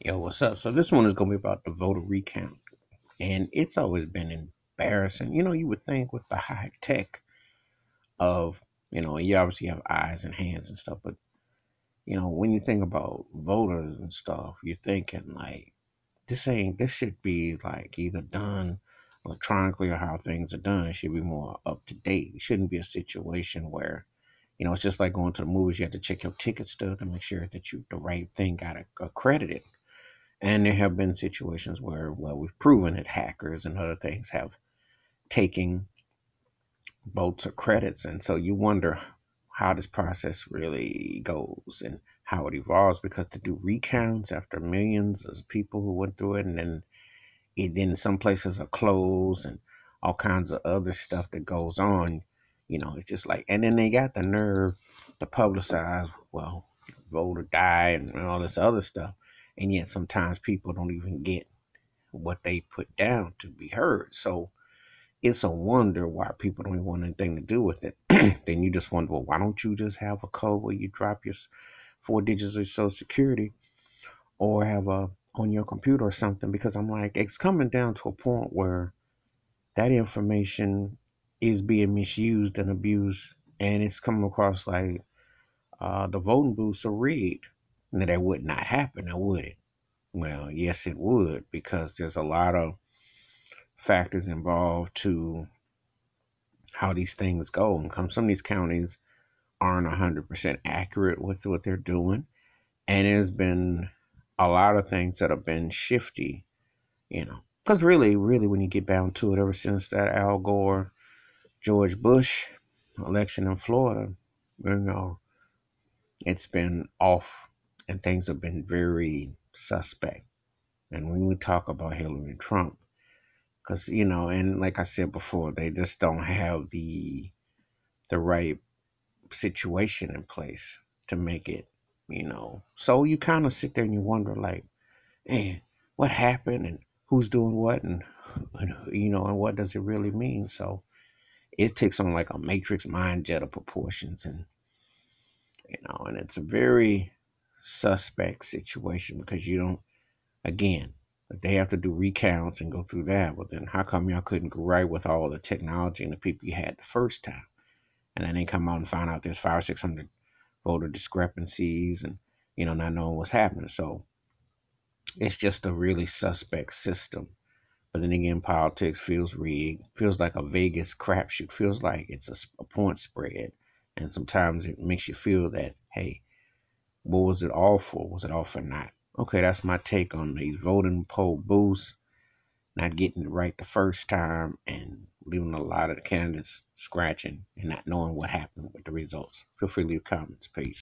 Yo, what's up? So this one is gonna be about the voter recount, and it's always been embarrassing. You would think with the high tech of, you obviously have eyes and hands and stuff, but when you think about voters and stuff, you're thinking like this should be like either done electronically or how things are done. It should be more up to date. It shouldn't be a situation where it's just like going to the movies. You have to check your ticket stub to make sure that the right thing got accredited. And there have been situations where, well, we've proven that hackers and other things have taken votes or credits. And so you wonder how this process really goes and how it evolves, because to do recounts after millions of people who went through it, and then some places are closed and all kinds of other stuff that goes on, it's just like, and then they got the nerve to publicize, well, vote or die and all this other stuff. And yet sometimes people don't even get what they put down to be heard. So it's a wonder why people don't even want anything to do with it. Then you just wonder, well, why don't you just have a code where you drop your 4 digits of Social Security, or have a on your computer or something? Because I'm like, it's coming down to a point where that information is being misused and abused, and it's coming across like the voting booths are rigged. Now that would not happen, now would it? Well, yes, it would, because there's a lot of factors involved to how these things go. And some of these counties aren't 100% accurate with what they're doing. And there's been a lot of things that have been shifty, Because really, when you get down to it, ever since that Al Gore, George Bush election in Florida, you know, it's been off and things have been very suspect. And when we talk about Hillary and Trump, because, and like I said before, they just don't have the right situation in place to make it, So you kind of sit there and you wonder, like, man, what happened and who's doing what, and what does it really mean? So it takes on like a matrix mind jet of proportions, and it's a very suspect situation, because you don't, again, they have to do recounts and go through that. But then how come y'all couldn't go right with all the technology and the people you had the first time? And then they come out and find out there's 500 or 600 voter discrepancies, and not knowing what's happening. So it's just a really suspect system. But then again, politics feels rigged, feels like a Vegas crapshoot, feels like it's a point spread. And sometimes it makes you feel that, hey, what was it all for? Was it all for naught? Okay, that's my take on these voting poll booths not getting it right the first time and leaving a lot of the candidates scratching and not knowing what happened with the results. Feel free to leave comments. Peace.